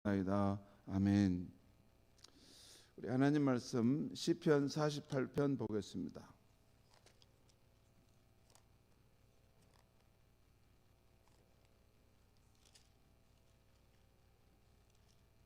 나이다. 아멘. 우리 하나님 말씀 시편 48편 보겠습니다.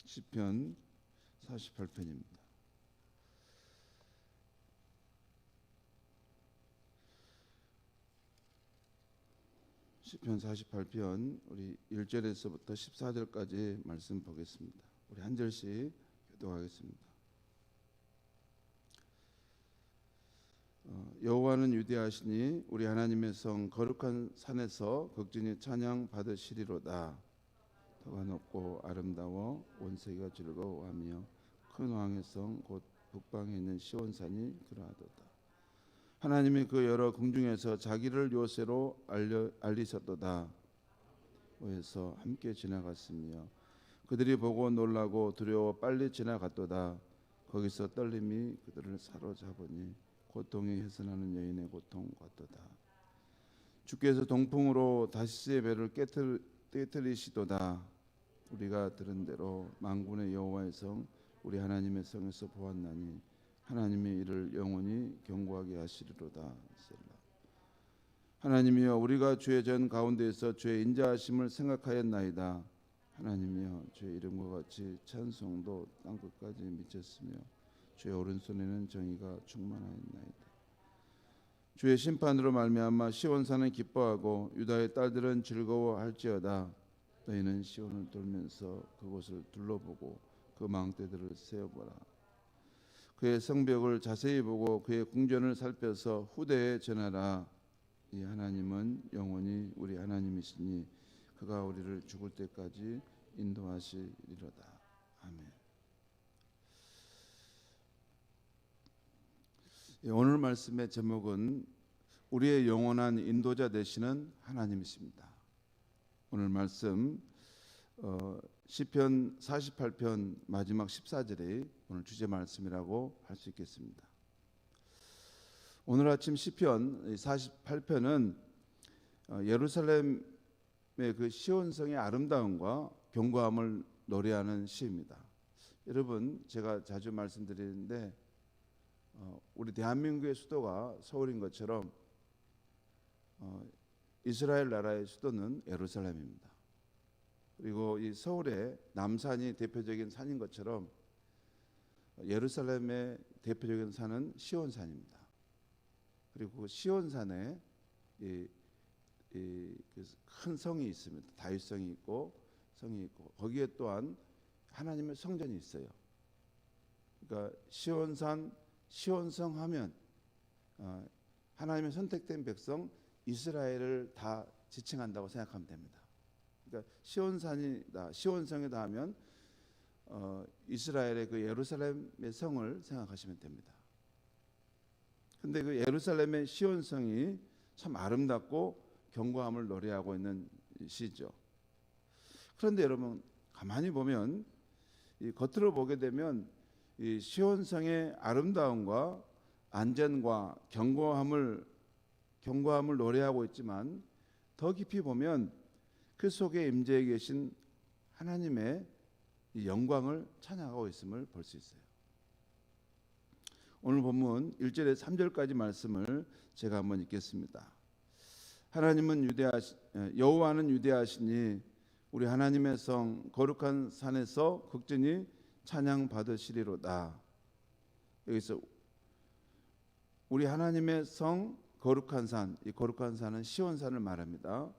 시편 48편입니다. 시편 48편 우리 1절에서부터 14절까지 말씀 보겠습니다. 우리 한 절씩 교독하겠습니다. 여호와는 위대하시니 우리 하나님의 성 거룩한 산에서 극진히 찬양 받으시리로다. 터가 높고 아름다워 온 세계가 즐거워하며 큰 왕의 성 곧 북방에 있는 시온산이 그러하도다. 하나님이 그 여러 궁중에서 자기를 요새로 알리셨도다. 오에서 함께 지나갔으며 그들이 보고 놀라고 두려워 빨리 지나갔도다. 거기서 떨림이 그들을 사로잡으니 고통이 해산하는 여인의 고통 같도다. 주께서 동풍으로 다시스의 배를 깨뜨리시도다. 우리가 들은 대로 만군의 여호와의 성 우리 하나님의 성에서 보았나니 하나님이 이를 영원히 경고하게 하시리로다. 하나님이여 우리가 주의 전 가운데에서 주의 인자하심을 생각하였나이다. 하나님이여 주의 이름과 같이 찬송도 땅끝까지 미쳤으며 주의 오른손에는 정의가 충만하였나이다. 주의 심판으로 말미암아 시온산은 기뻐하고 유다의 딸들은 즐거워할지어다. 너희는 시온을 돌면서 그곳을 둘러보고 그 망대들을 세어보라. 그의 성벽을 자세히 보고 그의 궁전을 살펴서 후대에 전하라. 이 하나님은 영원히 우리 하나님이시니 그가 우리를 죽을 때까지 인도하시리로다. 아멘. 오늘 말씀의 제목은 우리의 영원한 인도자 되시는 하나님이십니다. 오늘 말씀 시편 48편 마지막 14절이 오늘 주제 말씀이라고 할 수 있겠습니다. 오늘 아침 시편 48편은 예루살렘의 그 시온성의 아름다움과 견고함을 노래하는 시입니다. 여러분, 제가 자주 말씀드리는데 우리 대한민국의 수도가 서울인 것처럼 이스라엘 나라의 수도는 예루살렘입니다. 그리고 이 서울의 남산이 대표적인 산인 것처럼 예루살렘의 대표적인 산은 시온산입니다. 그리고 시온산에 큰 성이 있습니다. 다윗성이 있고 성이 있고 거기에 또한 하나님의 성전이 있어요. 그러니까 시온산, 시온성 하면 하나님의 선택된 백성 이스라엘을 다 지칭한다고 생각하면 됩니다. 그러니까 시온산이다, 시온성이다 하면 이스라엘의 그 예루살렘의 성을 생각하시면 됩니다. 근데 그 예루살렘의 시온성이 참 아름답고 견고함을 노래하고 있는 시죠. 그런데 여러분 가만히 보면 이 겉으로 보게 되면 이 시온성의 아름다움과 안전과 견고함을 노래하고 있지만 더 깊이 보면 그 속에 임재해 계신 하나님의 이 영광을 찬양하고 있음을 볼 수 있어요. 오늘 본문 1절에서 3절까지 말씀을 제가 한번 읽겠습니다. 여호와는 위대하시니 우리 하나님의 성 거룩한 산에서 극진히 찬양 받으시리로다. 여기서 우리 하나님의 성 거룩한 산, 이 거룩한 산은 시온산을 말합니다.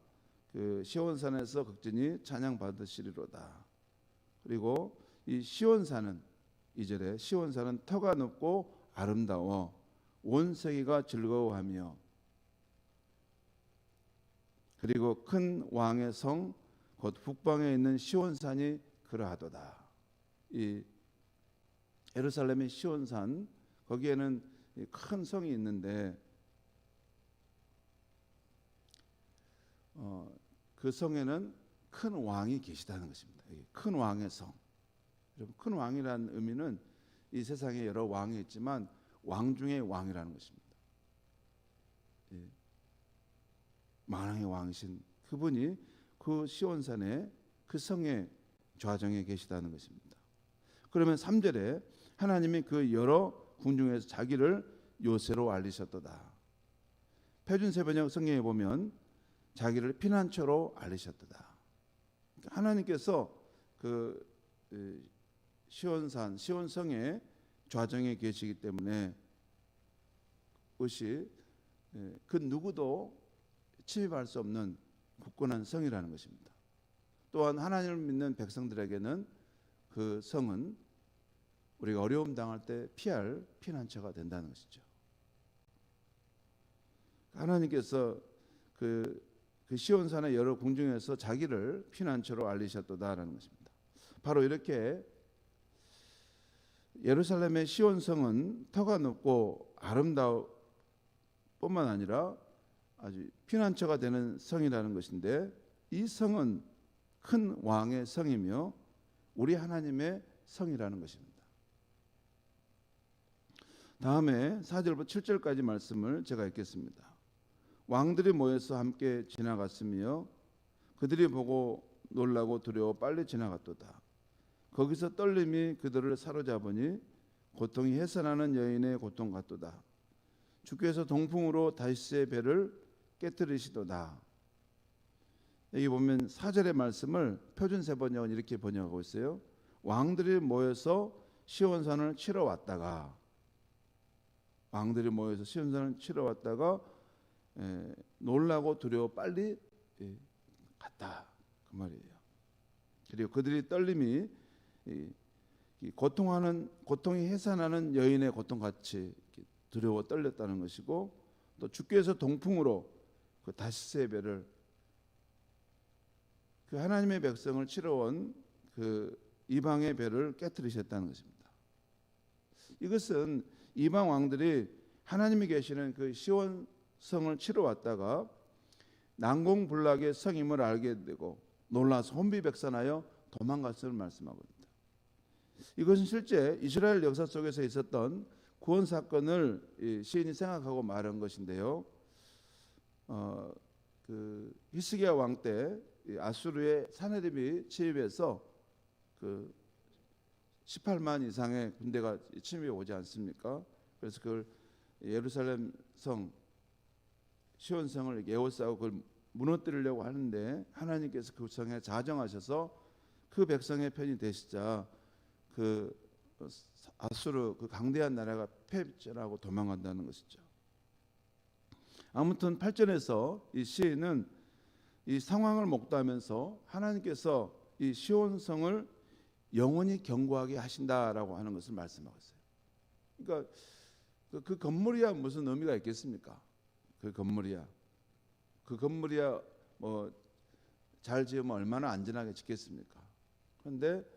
그 시온산에서 극진히 찬양 받으시리로다. 그리고 이 시온산은 2절에 시온산은 터가 높고 아름다워 온 세계가 즐거워하며 그리고 큰 왕의 성 곧 북방에 있는 시온산이 그러하도다. 이 예루살렘의 시온산 거기에는 큰 성이 있는데 그 성에는 큰 왕이 계시다는 것입니다. 큰 왕의 성. 여러분, 큰 왕이라는 의미는 이 세상에 여러 왕이 있지만 왕 중의 왕이라는 것입니다. 만왕의 왕이신 그분이 그 시온산에 그 성에 좌정에 계시다는 것입니다. 그러면 3절에 하나님이 그 여러 궁중에서 자기를 요새로 알리셨도다. 표준세번역 성경에 보면 자기를 피난처로 알리셨도다. 하나님께서 그 시온산, 시온성의 좌정에 계시기 때문에 그것이 그 누구도 침입할 수 없는 굳건한 성이라는 것입니다. 또한 하나님을 믿는 백성들에게는 그 성은 우리가 어려움 당할 때 피할 피난처가 된다는 것이죠. 하나님께서 그 시온산의 여러 궁중에서 자기를 피난처로 알리셨도다라는 것입니다. 바로 이렇게 예루살렘의 시온성은 터가 높고 아름다울 뿐만 아니라 아주 피난처가 되는 성이라는 것인데, 이 성은 큰 왕의 성이며 우리 하나님의 성이라는 것입니다. 다음에 4절부터 7절까지 말씀을 제가 읽겠습니다. 왕들이 모여서 함께 지나갔으며 그들이 보고 놀라고 두려워 빨리 지나갔도다. 거기서 떨림이 그들을 사로잡으니 고통이 해산하는 여인의 고통 같도다. 주께서 동풍으로 다시스의 배를 깨뜨리시도다. 여기 보면 4절의 말씀을 표준세번역은 이렇게 번역하고 있어요. 왕들이 모여서 시온산을 치러 왔다가, 왕들이 모여서 시온산을 치러 왔다가 놀라고 두려워 빨리 갔다, 그 말이에요. 그리고 그들이 떨림이 고통이 해산하는 여인의 고통같이 두려워 떨렸다는 것이고, 또 주께서 동풍으로 그 다시스의 배를, 그 하나님의 백성을 치러온 그 이방의 배를 깨뜨리셨다는 것입니다. 이것은 이방 왕들이 하나님이 계시는 그 시온성을 치러 왔다가 난공불락의 성임을 알게 되고 놀라서 혼비백산하여 도망갔음을 말씀하거든요. 이것은 실제 이스라엘 역사 속에서 있었던 구원 사건을 시인이 생각하고 말한 것인데요. 그 히스기야 왕 때 아수르의 사네립이 침입해서 그 18만 이상의 군대가 침입해 오지 않습니까? 그래서 그걸 예루살렘 성 시온성을 에워싸고 그걸 무너뜨리려고 하는데, 하나님께서 그 성에 자정하셔서 그 백성의 편이 되시자 그 아수르 그 강대한 나라가 패전하고 도망간다는 것이죠. 아무튼 8절에서 이 시인은 이 상황을 목도하면서 하나님께서 이 시온성을 영원히 견고하게 하신다라고 하는 것을 말씀하고 있어요. 그러니까 그 건물이야 무슨 의미가 있겠습니까? 그 건물이야 뭐 잘 지으면 얼마나 안전하게 짓겠습니까? 그런데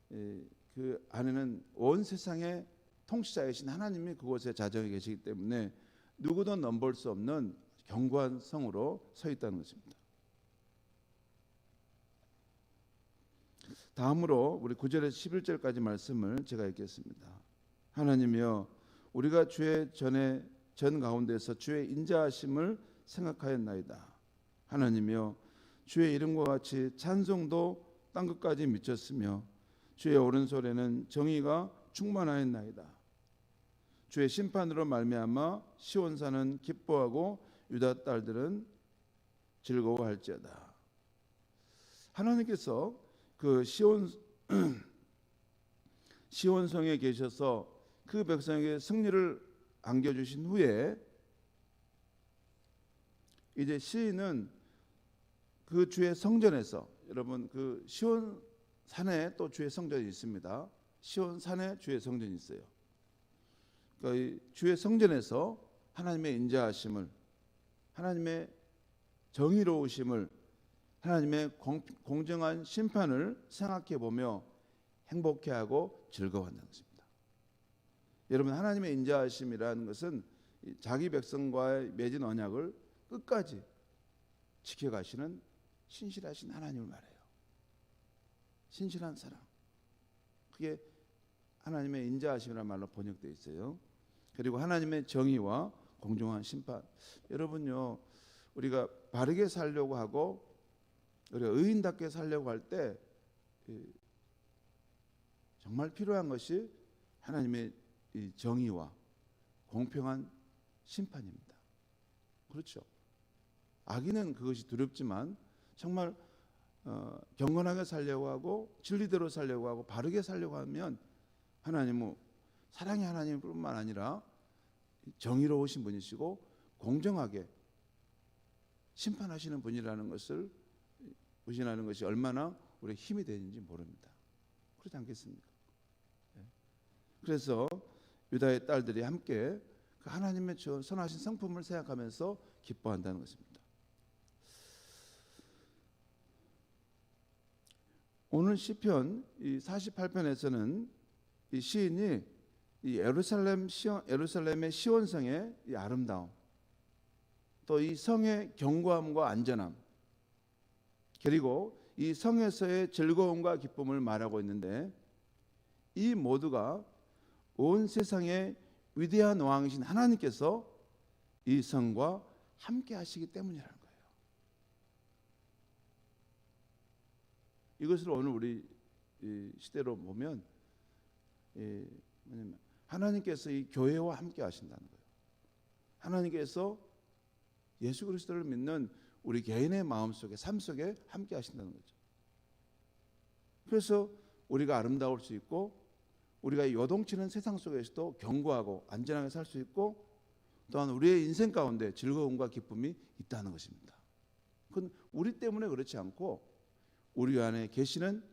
그 안에는 온 세상의 통치자이신 하나님이 그곳에 자정해 계시기 때문에 누구도 넘볼 수 없는 견고한 성으로 서 있다는 것입니다. 다음으로 우리 9절에서 11절까지 말씀을 제가 읽겠습니다. 하나님이여, 우리가 주의 전 가운데서 주의 인자하심을 생각하였나이다. 하나님이여, 주의 이름과 같이 찬송도 땅끝까지 미쳤으며 주의 오른손에는 정의가 충만하였나이다. 주의 심판으로 말미암아 시온산은 기뻐하고 유다 딸들은 즐거워할지어다. 하나님께서 그 시온성에 계셔서 그 백성에게 승리를 안겨주신 후에 이제 시인은 그 주의 성전에서, 여러분 그 시온산에 또 주의 성전이 있습니다. 시온산에 주의 성전이 있어요. 그러니까 주의 성전에서 하나님의 인자하심을, 하나님의 정의로우심을, 하나님의 공정한 심판을 생각해 보며 행복해하고 즐거워한다는 것입니다. 여러분, 하나님의 인자하심이라는 것은 자기 백성과의 맺은 언약을 끝까지 지켜가시는 신실하신 하나님을 말해요. 신실한 사랑, 그게 하나님의 인자하심이라는 말로 번역되어 있어요. 그리고 하나님의 정의와 공정한 심판. 여러분요, 우리가 바르게 살려고 하고 우리가 의인답게 살려고 할 때 정말 필요한 것이 하나님의 이 정의와 공평한 심판입니다. 그렇죠. 악인은 그것이 두렵지만 정말 경건하게 살려고 하고 진리대로 살려고 하고 바르게 살려고 하면 하나님은 사랑의 하나님뿐만 아니라 정의로우신 분이시고 공정하게 심판하시는 분이라는 것을 의심하는 것이 얼마나 우리의 힘이 되는지 모릅니다. 그렇지 않겠습니까? 그래서 유다의 딸들이 함께 그 하나님의 선하신 성품을 생각하면서 기뻐한다는 것입니다. 오늘 시편 48편에서는 이 시인이 이 예루살렘의 시온성의 이 아름다움, 또 이 성의 견고함과 안전함, 그리고 이 성에서의 즐거움과 기쁨을 말하고 있는데, 이 모두가 온 세상의 위대한 왕이신 하나님께서 이 성과 함께 하시기 때문이라는 거예요. 이것을 오늘 우리 시대로 보면 하나님께서 이 교회와 함께 하신다는 거예요. 하나님께서 예수 그리스도를 믿는 우리 개인의 마음속에 삶 속에 함께 하신다는 거죠. 그래서 우리가 아름다울 수 있고 우리가 요동치는 세상 속에서도 견고하고 안전하게 살 수 있고 또한 우리의 인생 가운데 즐거움과 기쁨이 있다는 것입니다. 그건 우리 때문에 그렇지 않고 우리 안에 계시는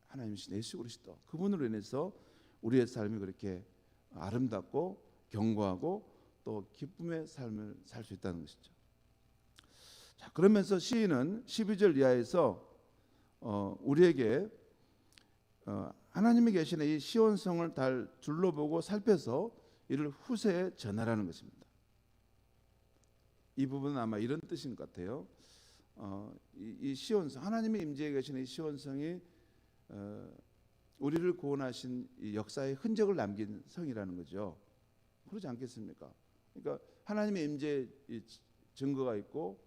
하나님이신 예수 그리스도 그분으로 인해서 우리의 삶이 그렇게 아름답고 견고하고 또 기쁨의 삶을 살 수 있다는 것이죠. 자, 그러면서 시인은 12절 이하에서 우리에게 하나님이 계시는 이 시온성을 잘 둘러보고 살펴서 이를 후세에 전하라는 것입니다. 이 부분은 아마 이런 뜻인 것 같아요. 이 시온성, 하나님의 임재에 계시는 이 시온성이 우리를 구원하신 이 역사의 흔적을 남긴 성이라는 거죠. 그렇지 않겠습니까? 그러니까 하나님의 임재의 증거가 있고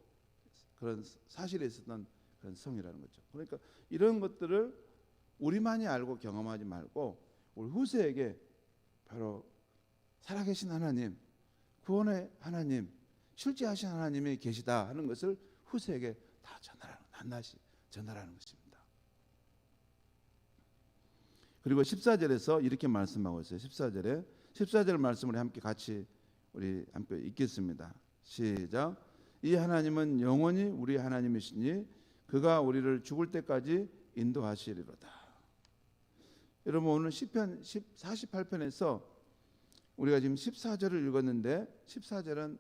그런 사실에 있었던 그런 성이라는 거죠. 그러니까 이런 것들을 우리만이 알고 경험하지 말고 우리 후세에게 바로 살아계신 하나님, 구원의 하나님, 실제하신 하나님이 계시다 하는 것을 후세에게 다 낱낱이 전하라는 것입니다. 그리고 14절에서 이렇게 말씀하고 있어요. 14절 말씀을 우리 함께 읽겠습니다. 시작. 이 하나님은 영원히 우리 하나님이시니 그가 우리를 죽을 때까지 인도하시리로다. 여러분 오늘 시편 48편에서 우리가 지금 14절을 읽었는데 14절은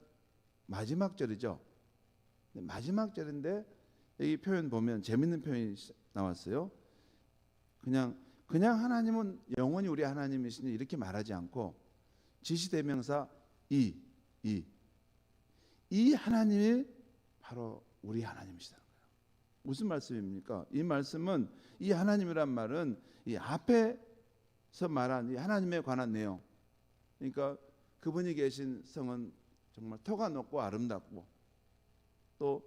마지막 절이죠. 마지막 절인데 여기 표현 보면 재밌는 표현이 나왔어요. 그냥 하나님은 영원히 우리 하나님이시니 이렇게 말하지 않고 지시대명사 이 하나님이 바로 우리 하나님이시다는 거예요. 무슨 말씀입니까? 이 말씀은 이 하나님이란 말은 이 앞에서 말한 이 하나님에 관한 내용. 그러니까 그분이 계신 성은 정말 터가 높고 아름답고 또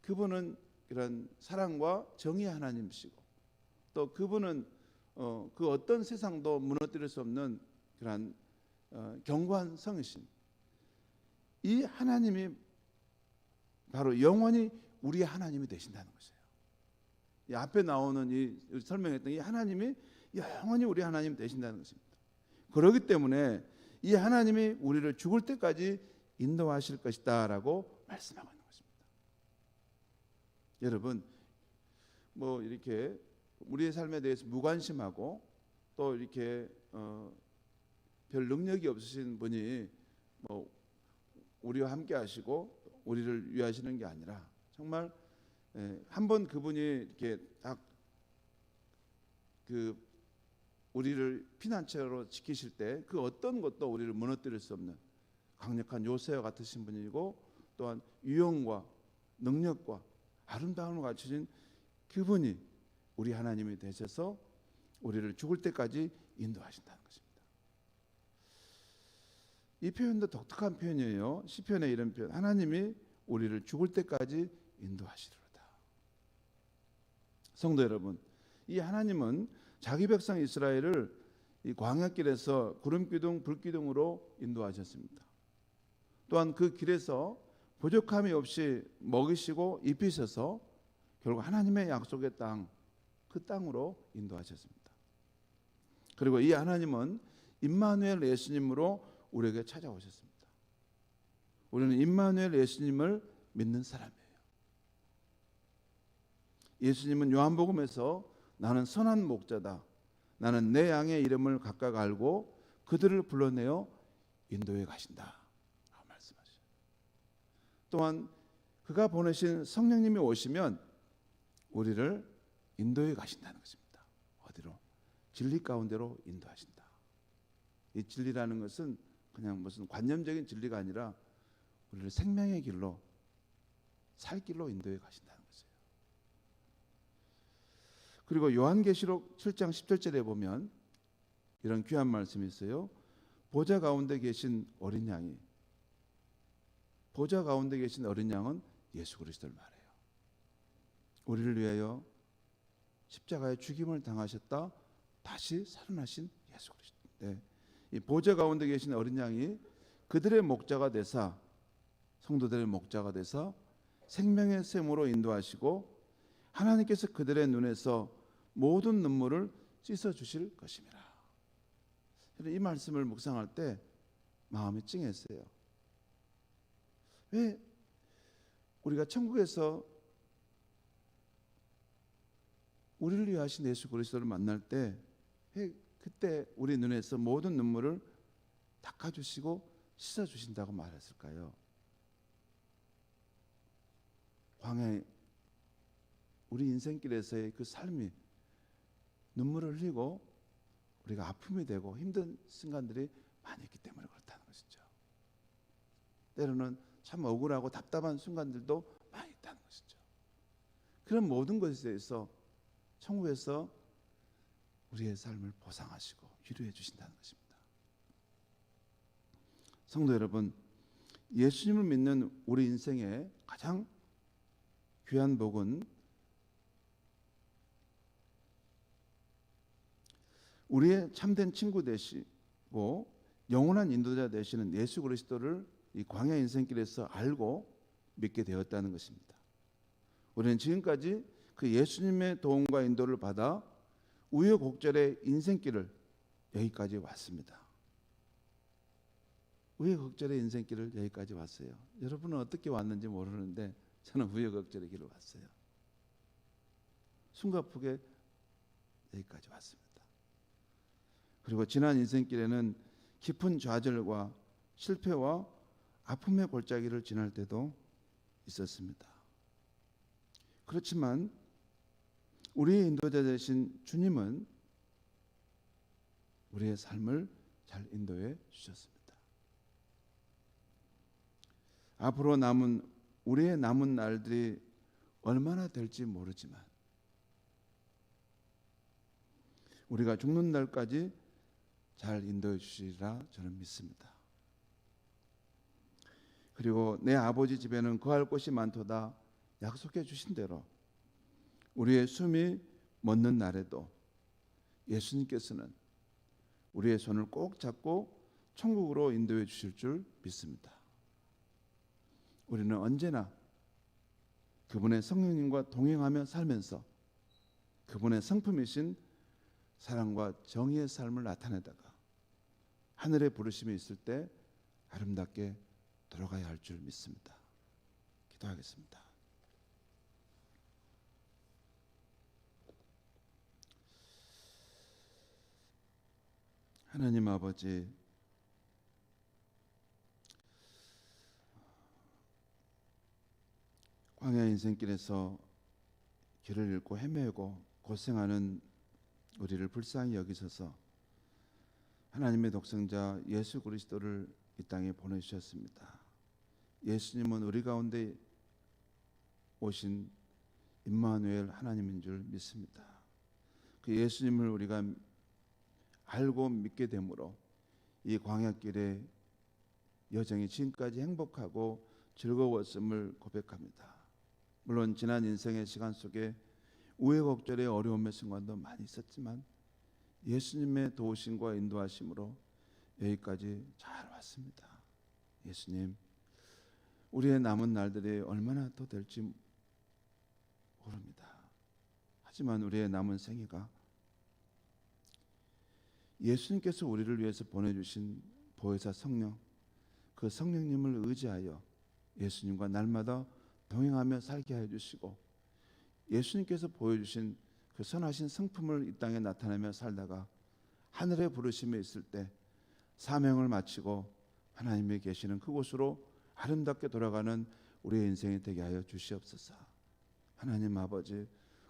그분은 이런 사랑과 정의의 하나님이시고 또 그분은 그 어떤 세상도 무너뜨릴 수 없는 그런 견고한 성이신 이 하나님이 바로 영원히 우리의 하나님이 되신다는 것이에요. 이 앞에 나오는 이 설명했던 이 하나님이 영원히 우리 하나님 되신다는 것입니다. 그렇기 때문에 이 하나님이 우리를 죽을 때까지 인도하실 것이다라고 말씀하고 있는 것입니다. 여러분 뭐 이렇게 우리의 삶에 대해서 무관심하고 또 이렇게 별 능력이 없으신 분이 뭐 우리와 함께 하시고 우리를 위하시는 게 아니라 정말 한번 그분이 이렇게 딱 그 우리를 피난처로 지키실 때 그 어떤 것도 우리를 무너뜨릴 수 없는 강력한 요새와 같으신 분이고 또한 유용과 능력과 아름다움을 갖추신 그분이 우리 하나님이 되셔서 우리를 죽을 때까지 인도하신다는 것입니다. 이 표현도 독특한 표현이에요. 시편에 이런 표현, 하나님이 우리를 죽을 때까지 인도하시리로다. 성도 여러분, 이 하나님은 자기 백성 이스라엘을 이 광야길에서 구름기둥 불기둥으로 인도하셨습니다. 또한 그 길에서 부족함이 없이 먹이시고 입히셔서 결국 하나님의 약속의 땅, 그 땅으로 인도하셨습니다. 그리고 이 하나님은 임마누엘 예수님으로 우리에게 찾아오셨습니다. 우리는 임마누엘 예수님을 믿는 사람이에요. 예수님은 요한복음에서 나는 선한 목자다, 나는 내 양의 이름을 각각 알고 그들을 불러내어 인도에 가신다 라고 말씀하셔요. 또한 그가 보내신 성령님이 오시면 우리를 인도에 가신다는 것입니다. 어디로? 진리 가운데로 인도하신다. 이 진리라는 것은 그냥 무슨 관념적인 진리가 아니라 우리를 생명의 길로, 살 길로 인도에 가신다는 것이에요. 그리고 요한계시록 7장 17절에 보면 이런 귀한 말씀이 있어요. 보좌 가운데 계신 어린 양이, 보좌 가운데 계신 어린 양은 예수 그리스도를 말해요. 우리를 위하여 십자가에 죽임을 당하셨다 다시 살아나신 예수 그리스도. 네. 이 보좌 가운데 계신 어린 양이 그들의 목자가 되사, 성도들의 목자가 되사 생명의 샘으로 인도하시고 하나님께서 그들의 눈에서 모든 눈물을 씻어 주실 것입니다. 이 말씀을 묵상할 때 마음이 찡했어요. 왜 우리가 천국에서 우리를 위하신 예수 그리스도를 만날 때 그때 우리 눈에서 모든 눈물을 닦아주시고 씻어주신다고 말했을까요? 광야의 우리 인생길에서의 그 삶이 눈물을 흘리고 우리가 아픔이 되고 힘든 순간들이 많이 있기 때문에 그렇다는 것이죠. 때로는 참 억울하고 답답한 순간들도 많이 있다는 것이죠. 그런 모든 것에 대해서 천국에서 우리의 삶을 보상하시고 위로해 주신다는 것입니다. 성도 여러분, 예수님을 믿는 우리 인생의 가장 귀한 복은 우리의 참된 친구 되시고 영원한 인도자 되시는 예수 그리스도를 이 광야 인생길에서 알고 믿게 되었다는 것입니다. 우리는 지금까지 그 예수님의 도움과 인도를 받아 우여곡절의 인생길을 여기까지 왔습니다. 우여곡절의 인생길을 여기까지 왔어요. 여러분은 어떻게 왔는지 모르는데 저는 우여곡절의 길을 왔어요. 숨가쁘게 여기까지 왔습니다. 그리고 지난 인생길에는 깊은 좌절과 실패와 아픔의 골짜기를 지날 때도 있었습니다. 그렇지만 우리의 인도자 되신 주님은 우리의 삶을 잘 인도해 주셨습니다. 앞으로 우리의 남은 날들이 얼마나 될지 모르지만 우리가 죽는 날까지 잘 인도해 주시리라 저는 믿습니다. 그리고 내 아버지 집에는 거할 곳이 많도다 약속해 주신 대로 우리의 숨이 멎는 날에도 예수님께서는 우리의 손을 꼭 잡고 천국으로 인도해 주실 줄 믿습니다. 우리는 언제나 그분의 성령님과 동행하며 살면서 그분의 성품이신 사랑과 정의의 삶을 나타내다가 하늘의 부르심이 있을 때 아름답게 돌아가야 할 줄 믿습니다. 기도하겠습니다. 하나님 아버지, 광야 인생길에서 길을 잃고 헤매고 고생하는 우리를 불쌍히 여기셔서 하나님의 독생자 예수 그리스도를 이 땅에 보내주셨습니다. 예수님은 우리 가운데 오신 임마누엘 하나님인 줄 믿습니다. 그 예수님을 우리가 알고 믿게 되므로 이 광야길의 여정이 지금까지 행복하고 즐거웠음을 고백합니다. 물론 지난 인생의 시간 속에 우여곡절의 어려움의 순간도 많이 있었지만 예수님의 도우심과 인도하심으로 여기까지 잘 왔습니다. 예수님, 우리의 남은 날들이 얼마나 더 될지 모릅니다. 하지만 우리의 남은 생애가 예수님께서 우리를 위해서 보내주신 보혜사 성령, 그 성령님을 의지하여 예수님과 날마다 동행하며 살게 해주시고, 예수님께서 보여주신 그 선하신 성품을 이 땅에 나타내며 살다가 하늘의 부르심에 있을 때 사명을 마치고 하나님의 계시는 그곳으로 아름답게 돌아가는 우리의 인생이 되게 하여 주시옵소서. 하나님 아버지,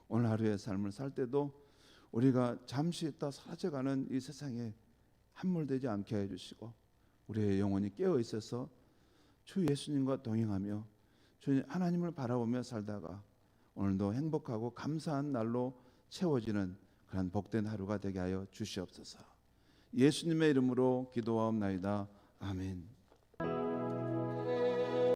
오늘 하루의 삶을 살 때도 우리가 잠시 있다 사라져가는 이 세상에 함몰되지 않게 해주시고, 우리의 영혼이 깨어 있어서 주 예수님과 동행하며 주 하나님을 바라보며 살다가 오늘도 행복하고 감사한 날로 채워지는 그런 복된 하루가 되게 하여 주시옵소서. 예수님의 이름으로 기도하옵나이다. 아멘.